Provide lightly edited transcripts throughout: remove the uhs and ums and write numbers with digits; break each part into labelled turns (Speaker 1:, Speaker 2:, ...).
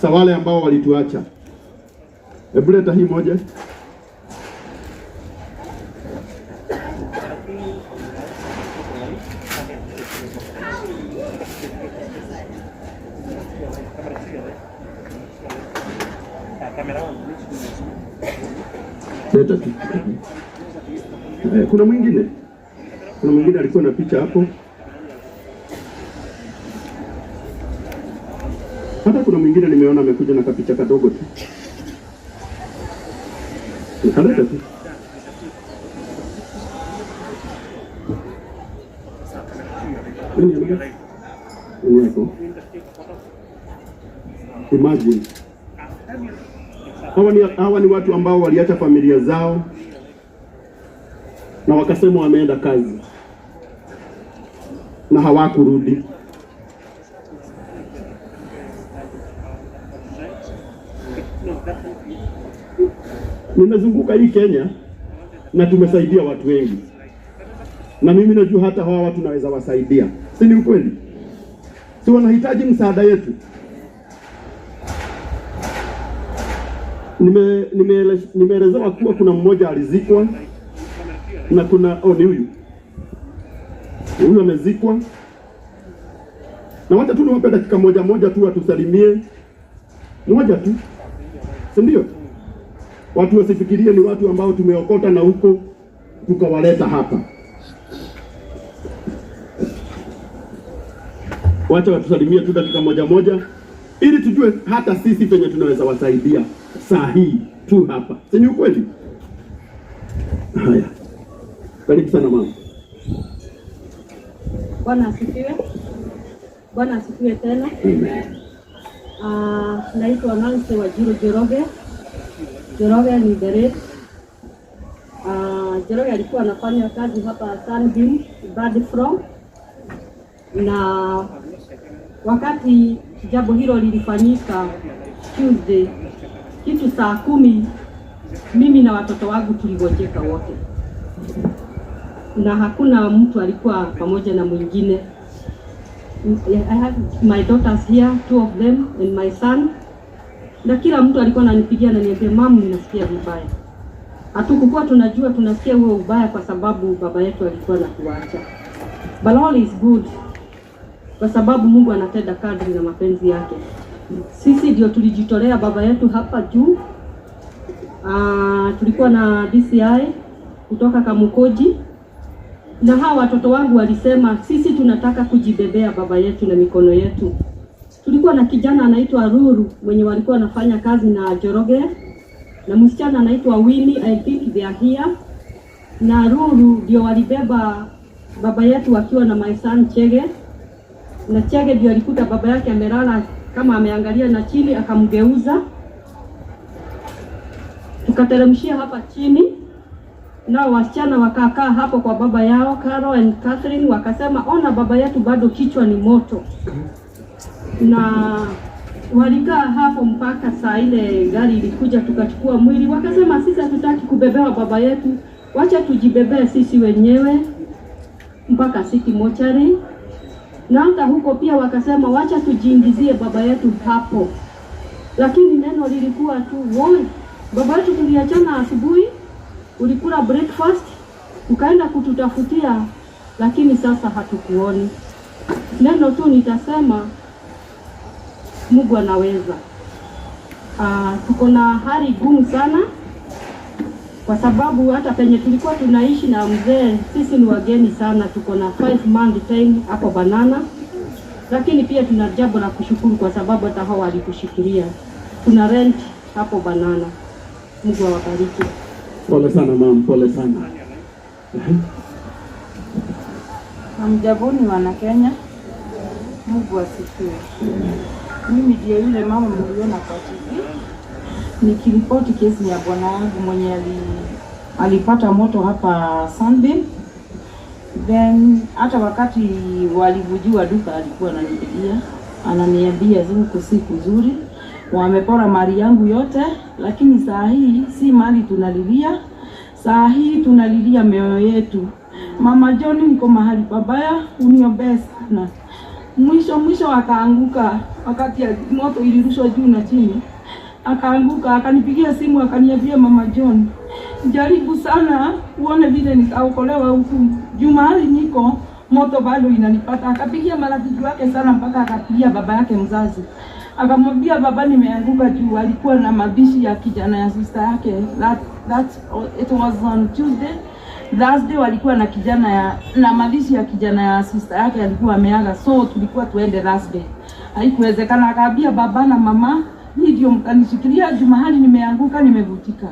Speaker 1: za wale ambao walituacha. Hebu leta hii moja. Leta tu. Kuna mwingine alikuwa na picha hapo. Hata kuna mwingine nimeona amekuja na kapicha kadogo tu. Nikaleta tu. Imagine. Hawa ni watu ambao waliacha familia zao na wakasema wameenda kazi na hawakurudi. Nimezunguka hii Kenya na tumesaidia watu wengi, na mimi najua hata hawa watu naweza wasaidia. Si ni ukweli? Si wanahitaji msaada yetu? Nimeelezewa kuwa kuna mmoja alizikwa na kuna ni huyu amezikwa, na wacha tu niwape dakika moja tu watusalimie moja tu, si ndio? Watu wasifikirie ni watu ambao tumeokota na huko tukawaleta hapa. Wacha watusalimie tu dakika moja ili tujue hata sisi penye tunaweza wasaidia saa hii tu hapa. Si ni ukweli? Haya. Karibu sana mama.
Speaker 2: Bwana asifiwe. Bwana asifiwe tena.
Speaker 1: Amen.
Speaker 2: Naitwa Nancy Wajiro Njoroge. Njoroge ni Beret. Njoroge alikuwa anafanya kazi hapa Sunbeam Bird From, na wakati jambo hilo lilifanyika Tuesday kitu saa 10, mimi na watoto wangu tuligojeka wote, na hakuna mtu alikuwa pamoja na mwingine. I have my daughters here, 2 of them and my son, na kila mtu alikuwa ananipigia na niambia, mama, ninasikia vibaya. Hatukukuwa tunajua tunasikia huo ubaya kwa sababu baba yetu alikuwa anatuacha. But all is good, kwa sababu Mungu anatenda kadri na mapenzi yake. Sisi ndio tulijitolea baba yetu hapa juu. Tulikuwa na DCI kutoka Kamukoji, na hawa watoto wangu walisema sisi tunataka kujibebea baba yetu na mikono yetu. Tulikuwa na kijana anaitwa Ruru mwenye walikuwa anafanya kazi na Njoroge, na msichana anaitwa Winnie, I think they are here. Na Ruru ndio walibeba baba yetu wakiwa na my son Chege, na Chege ndio alikuta baba yake amelala kama ameangalia na chini, akamgeuza. Tukateremshia hapa chini, na wasichana wakakaa hapo kwa baba yao, Carol and Catherine, wakasema ona baba yetu bado kichwa ni moto. Na walikaa hapo mpaka saa ile gari ilikuja tukachukua mwili. Wakasema sisi hatutaki kubebewa baba yetu, wacha tujibebee sisi wenyewe mpaka City Mortuary. Na hata huko pia wakasema wacha tujiingizie baba yetu hapo. Lakini neno lilikuwa tu, woi, baba yetu tuliachana asubuhi, ulikula breakfast, ukaenda kututafutia, lakini sasa hatukuoni. Neno tu nitasema Mungu anaweza. Tuko na hali gumu sana, kwa sababu hata penye tulikuwa tunaishi na mzee, sisi ni wageni sana. Tuko na 5 month time hapo Banana, lakini pia tuna jambo la kushukuru kwa sababu hata hao walitushikilia. Tuna rent hapo Banana. Mungu awabariki.
Speaker 1: Pole sana mama, pole sana.
Speaker 3: Hamjaboni wana Kenya. Mungu asifiwe. Mimi ndiye yule mama mliona kwa TV nikiripoti kesi ya bwana wangu mwenye alipata moto hapa Sunbeam. Then hata wakati walivujua duka alikuwa ananiambia ziko siku nzuri, wamepora mali yangu yote, lakini saa hii si mali tunalilia, saa hii tunalilia mioyo yetu. Mama John, niko mahali pabaya, uniombee sana. Mwisho akaanguka, wakati moto ilirushwa juu na chini, akaanguka. Akanipigia simu akaniambia, Mama John, jaribu sana uone vile nitaokolewa huku, juu mahali niko moto bado inanipata. Akapigia marafiki wake sana, mpaka akapigia baba yake mzazi, akamwambia, baba, nimeanguka juu. Alikuwa na mabishi ya kijana ya sister yake. It was on Tuesday. Thursday walikuwa na kijana na mabishi ya kijana ya sister yake alikuwa ameaga, so tulikuwa tuende Thursday. Haikuwezekana. Akaambia baba na mama, hii ndio mkanishikilia juu mahali nimeanguka, nimevutika.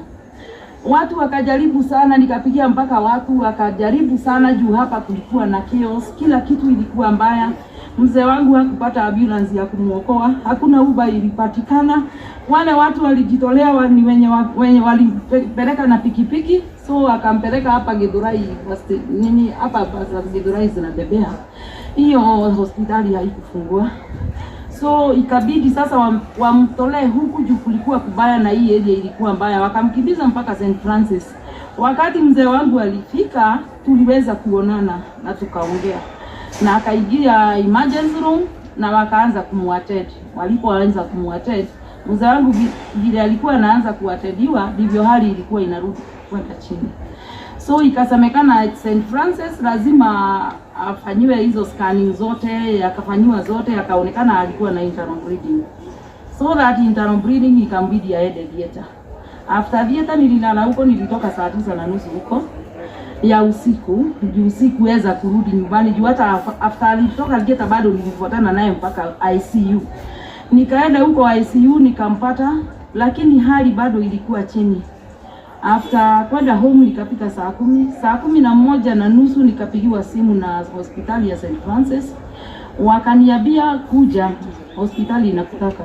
Speaker 3: Watu wakajaribu sana, nikapigia mpaka watu wakajaribu sana juu hapa kulikuwa na chaos, kila kitu ilikuwa mbaya. Mzee wangu hakupata ambulance ya kumuokoa, hakuna Uber ilipatikana. Wale watu walijitolea ni wenye walipeleka na pikipiki, so akampeleka hapa Githurai hapa Githurai zinabebea. Hiyo hospitali haikufungua. So ikabidi sasa wamtolee huku juu kulikuwa kubaya na hii area ilikuwa mbaya. Wakamkimbiza mpaka St. Francis. Wakati mzee wangu alifika, tuliweza kuonana na tukaongea. Na akaingia emergency room na wakaanza kumuattend. Walipoanza kumuattend, mzee wangu vile alikuwa anaanza kuattediwa, ndivyo hali ilikuwa inarudi kwenda chini. So ikasemekana St. Francis lazima afanyiwe hizo scanning zote, akafanywa zote, akaonekana alikuwa na internal bleeding. So that internal bleeding ikambidi aende theater. After theater nililala huko, nilitoka saa 9:30 huko ya usiku, juu sikuweza kurudi nyumbani juu hata after alitoka theater bado nilifuatana naye mpaka ICU. Nikaenda huko ICU nikampata, lakini hali bado ilikuwa chini. After kwenda home nikapita saa 11:30 nikapigiwa simu na hospitali ya St. Francis. Wakaniambia kuja, hospitali inakutaka.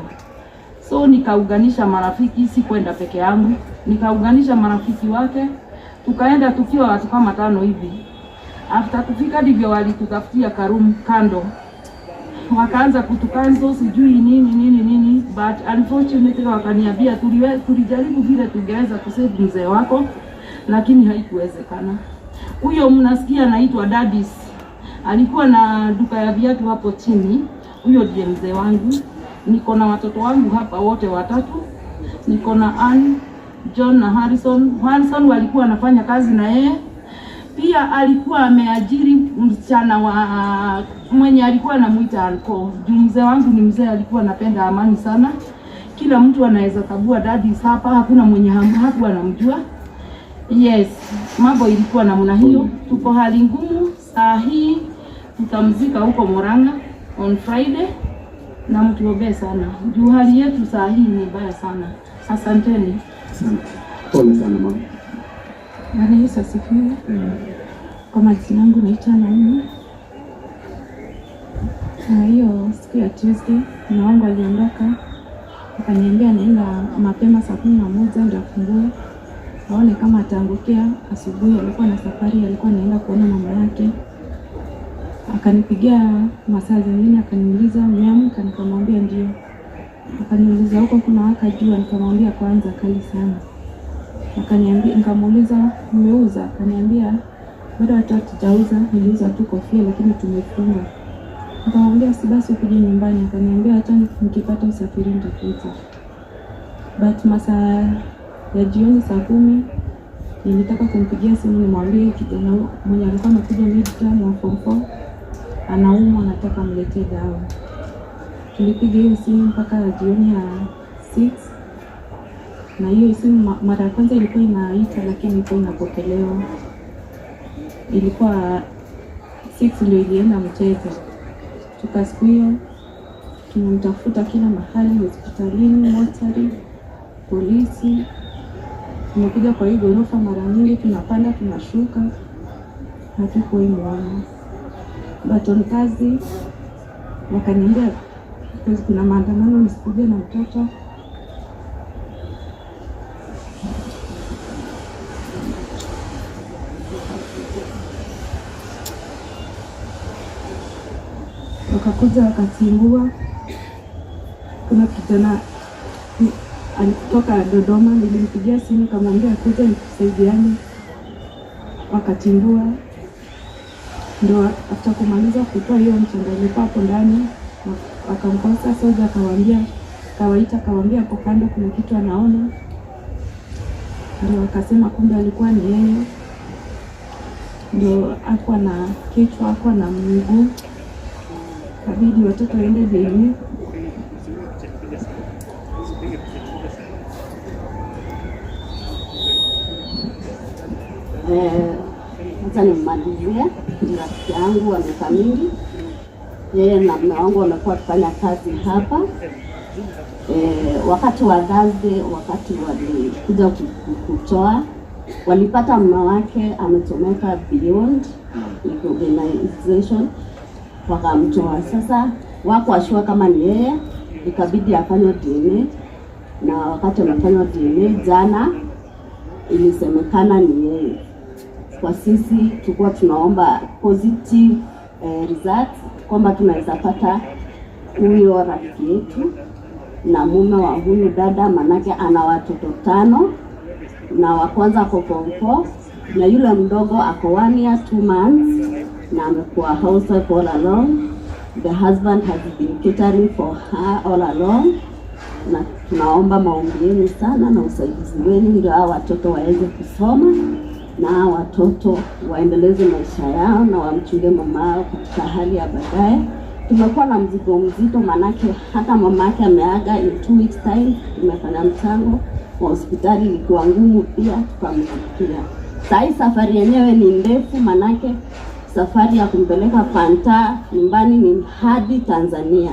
Speaker 3: So nikauganisha marafiki, si kwenda peke yangu. Nikauganisha marafiki wake, tukaenda tukiwa watu kama 5 hivi. After kufika ndivyo walitutafutia karum kando. Wakaanza kutukanzo sijui nini, but unfortunately wakaniambia tulijaribu vile tungeweza kusave mzee wako, lakini haikuwezekana. Huyo mnasikia anaitwa Dadis, alikuwa na duka ya viatu hapo chini. Huyo ndiye mzee wangu. Niko na watoto wangu hapa wote 3. Niko na Ann, John na Harrison. Harrison walikuwa anafanya kazi na yeye. Pia alikuwa ameajiri msichana wa mwenye alikuwa anamuita Anko. Juu mzee wangu ni mzee alikuwa anapenda amani sana. Kila mtu anaweza tabua Dadis hapa, hakuna mwenye hakuwa anamjua. Yes, mambo ilikuwa namna hiyo. Tuko hali ngumu saa hii, tutamzika huko Murang'a on Friday, na mtuombee sana. Juu hali yetu saa hii ni mbaya sana. Asanteni.
Speaker 1: Pole sana mama.
Speaker 4: Bwana Yesu asifiwe. Kwa majina yangu naitwa Naomi. Na hiyo siku ya Tuesday mume wangu aliondoka, akaniambia naenda mapema saa 11 ndio afungue, aone kama ataangukia asubuhi. Alikuwa na safari, alikuwa anaenda kuona mama yake. Akanipigia masaa zingine akaniuliza umeamka, nikamwambia ndio. Akaniuliza huko kuna waka jua, nikamwambia kwanza kali sana. Akaniambia, nikamuuliza umeuza? Akaniambia bado hata hatujauza, niliuza tu kofia lakini tumefunga. Nikamwambia si basi ukuje nyumbani. Akaniambia hata nikipata usafiri nitakuja. But masaa ya jioni saa 10 nilitaka kumpigia simu nimwambie kijana mwenye alikuwa anakuja midterm wa form 4 anaumwa, anataka mletee dawa. Tulipiga hiyo simu mpaka jioni ya 6. Na hiyo simu mara ya kwanza ilikuwa inaita lakini ilikuwa inapokelewa. Ilikuwa 6 ndio ilienda mteja. Siku hiyo tunamtafuta kila mahali, hospitalini, mortuary, polisi. Tumekuja kwa hiyo ghorofa mara nyingi, tunapanda tunashuka, hatukuimuona. Baton kazi wakaniambia kuna maandamano nisikuje na mtoto. Wakakuja wakatimbua. Kuna kijana alikutoka Dodoma, nilimpigia simu kamwambia kuja nikusaidiane. Wakatimbua. Ndio after kumaliza kutoa hiyo mchanga ilikuwa hapo ndani, akamkosa soja, akawaambia hapo kando kuna kitu anaona. Ndio akasema kumbe alikuwa ni yeye. Ndio hakuwa na kichwa, hakuwa na mguu, kabidi watoto waende DNA.
Speaker 5: Sasa nimalizie, rafiki yangu wa miaka mingi, yeye na mume wangu wamekuwa kufanya kazi hapa. Wakati wa Thursday, wakati walikuja kutoa, walipata mume wake amechomeka beyond recognition, wakamtoa. Sasa wako washua kama ni yeye, ikabidi afanywe DNA, na wakati amefanywa DNA jana ilisemekana ni yeye. Kwa sisi tulikuwa tunaomba positive results kwamba tunaweza pata huyo rafiki yetu na mume wa huyu dada, manake ana watoto 5 na wa kwanza ako form 4 na yule mdogo ako 1 year 2 months na amekuwa housewife all along. The husband has been catering for her all along, na tunaomba maombi yenu sana na usaidizi wenu ndio hao watoto waweze kusoma na hao watoto waendeleze maisha yao na wamchunge mama yao katika hali ya baadaye. Tumekuwa na mzigo mzito, manake hata mama yake ameaga in 2 weeks time. Tumefanya mchango wa hospitali, ilikuwa ngumu pia, tukamfikia. Sasa safari yenyewe ni ndefu, manake safari ya kumpeleka Fanta nyumbani ni hadi Tanzania.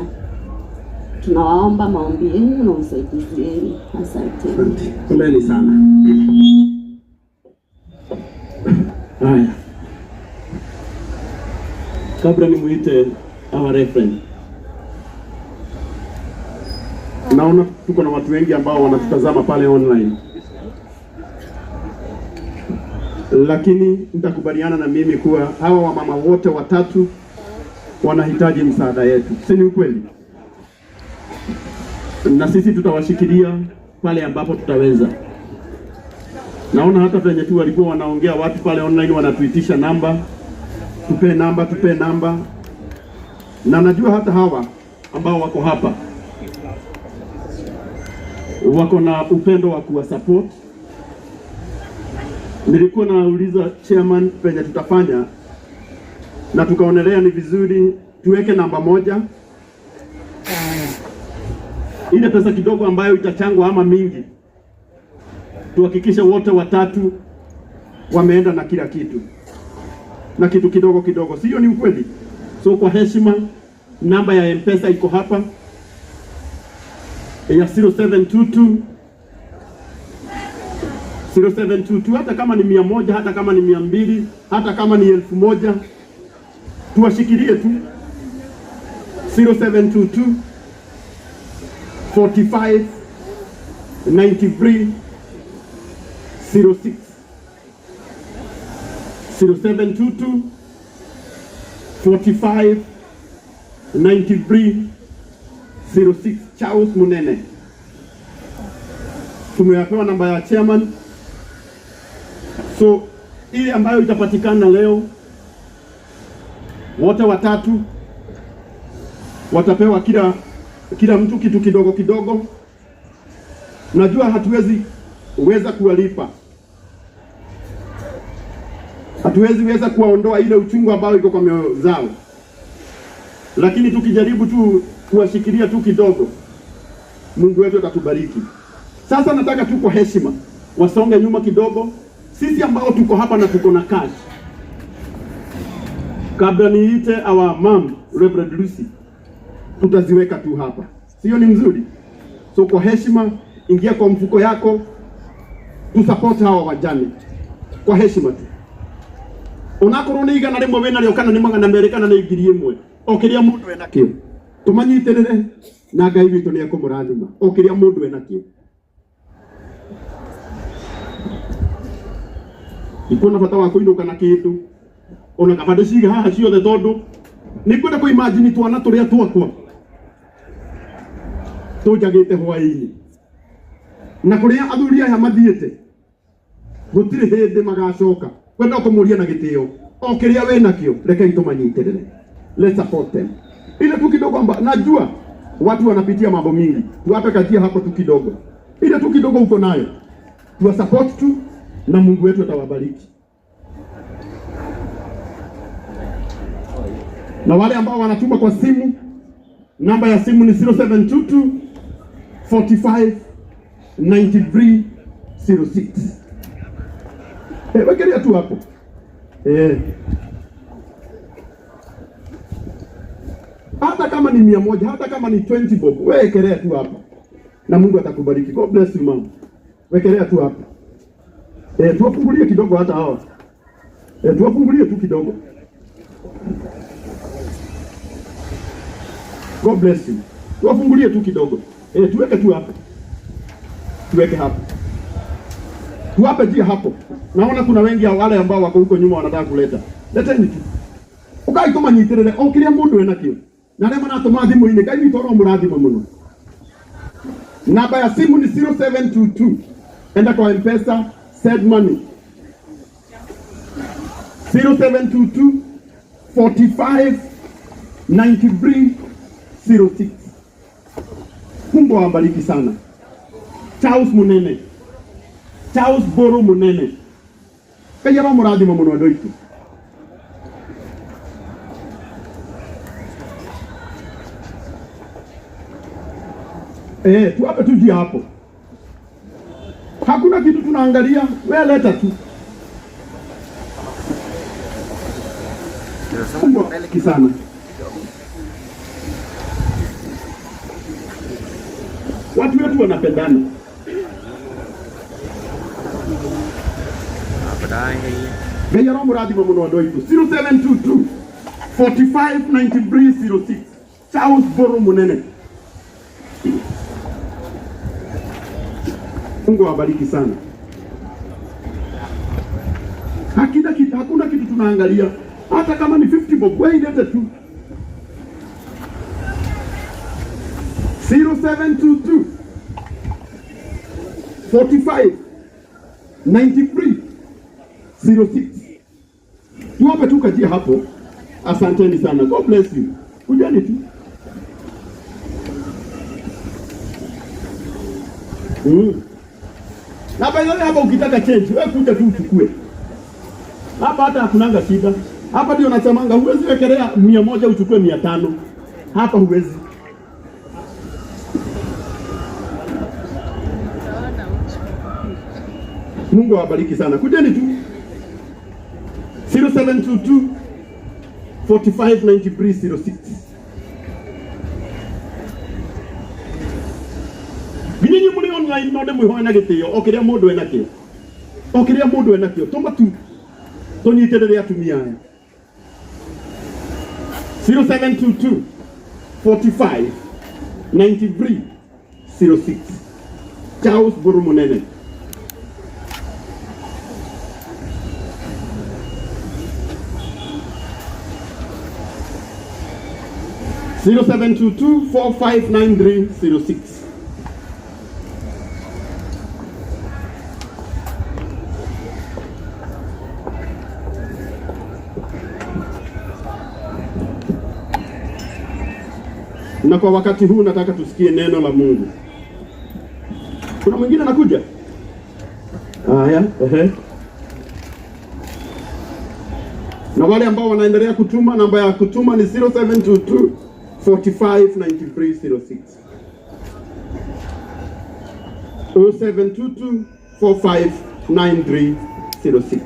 Speaker 5: Tunawaomba maombi yenu na usaidizi wenu. Asante.
Speaker 1: Asante sana. Haya. Kabla nimuite our reference, naona tuko na watu wengi ambao wanatutazama pale online, lakini nitakubaliana na mimi kuwa hawa wamama wote watatu wanahitaji msaada yetu, si ni ukweli? Na sisi tutawashikilia pale ambapo tutaweza. Naona hata venye tu walikuwa wanaongea watu pale online wanatuitisha namba, tupe namba. Na najua hata hawa ambao wako hapa wako na upendo wa kuwa support. Nilikuwa nauliza chairman venye tutafanya, na tukaonelea ni vizuri tuweke namba 1. Ile pesa kidogo ambayo itachangwa ama mingi, tuhakikishe wote watatu wameenda na kila kitu, na kitu kidogo kidogo, sio ni ukweli? So kwa heshima, namba ya M-Pesa iko hapa ya 0722 hata kama ni 100, hata kama ni 200, hata kama ni 1000, tuwashikilie tu 0722 45 93 06 0722 45 93 06. Charles Munene. Tumepewa namba ya chairman. So ile ambayo itapatikana leo, wote watatu watapewa kila mtu kitu kidogo kidogo. Najua hatuwezi weza kuwalipa, hatuwezi weza kuwaondoa ile uchungu ambao iko kwa mioyo zao, lakini tukijaribu tu kuwashikilia tu kidogo, Mungu wetu atatubariki. Sasa nataka tu kwa heshima wasonge nyuma kidogo, sisi ambao tuko hapa na tuko na cash. Kabla niite our mom Reverend Lucy, tutaziweka tu hapa, sio ni mzuri? So kwa heshima, ingia kwa mfuko yako, tu support hawa wajane kwa heshima tu. Onakorwo igana rimwe wena ryo kana ni magana merĩ kana ni ngiri ĩmwe, o kiria mundu ena kio tumanyitirire na Ngai witũ nĩ ekũmũrathima, o kiria mundu ena kio. Ikona bata wa kũinũka na kĩndũ, ona kabande ciga haha ciothe, tondu nĩ kwenda kũ imagine twana tũrĩa twakwa tũnjagĩte hwaĩ-inĩ, na kũrĩa athuri aya mathiĩte gũtirĩ hĩndĩ magacoka kwenda kũmũria na gĩtĩo. okiria we nakio reke itumanyitirire. Let's support them. Ile tu kidogo najua watu wanapitia mambo mingi, tuwape kajia hapo tu kidogo, ile tu kidogo uko nayo tuwa support tu, na Mungu wetu atawabariki. Na wale ambao wanatuma kwa simu, namba ya simu ni 0722 45 93 06. Wekelea tu hapo. Hata kama ni 100, hata kama ni 20 bob, wekelea tu hapo. Na Mungu atakubariki. God bless you mama. Wekelea tu hapo. Tuwafungulie kidogo hata hawa. Tuwafungulie tu kidogo. God bless you. Tuwafungulie tu kidogo. Tuweke tu hapo. Tuweke hapo. Tuwape jia hapo. Naona kuna wengi wale ambao wako huko nyuma wanataka kuleta. Leteni tu. Ukai kama nyitirire okiria mundu ena kio. Na rema na tuma thimu ine kai toro murathima muno. Namba ya simu ni 0722. Enda kwa M-Pesa, send money. 0722 45 93 06. Mungu awabariki sana. Charles Munene. Charles Boro Munene. Kaya ba murathima muno andu aitu. Tuwape tu jia hapo. Hakuna kitu tunaangalia, wewe leta tu. Mungu kisana. Watu wetu wanapendana. Gaya roho muradi muno andu aitu. 0722 45 93 06. Charles Boro Munene. Mungu awabariki sana. Hakuna kitu tunaangalia. Hata kama ni 50 bob, wewe ilete tu. 0722 45 93 06. Tuwape tu kajia hapo. Asanteni sana. God bless you. Kujani tu. Na baada hapa ukitaka change, wewe kuja tu uchukue. Hapa hata hakunanga shida. Hapa ndio nasemanga huwezi wekelea 100 uchukue 500. Hapa huwezi. Mungu awabariki sana. Kujeni tu. 0722 45 93 06. Bininyi muri online node muhoana gitio okiria mundu ena kio. Okiria mundu ena kio. Toma tu. Tonyiterere atumia aya. 0722 45 93 06. Charles Boro Munene. Zero 0722 4593 06. Na kwa wakati huu nataka tusikie neno la Mungu. Kuna mwingine anakuja? Haya, Na wale ambao wanaendelea kutuma, namba ya kutuma ni 0722 45 93 06. 0722 45 93 06.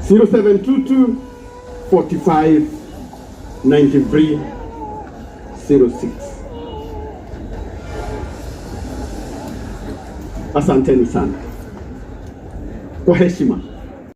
Speaker 1: Zero 0722 45 93 06. Asanteni sana kwa heshima.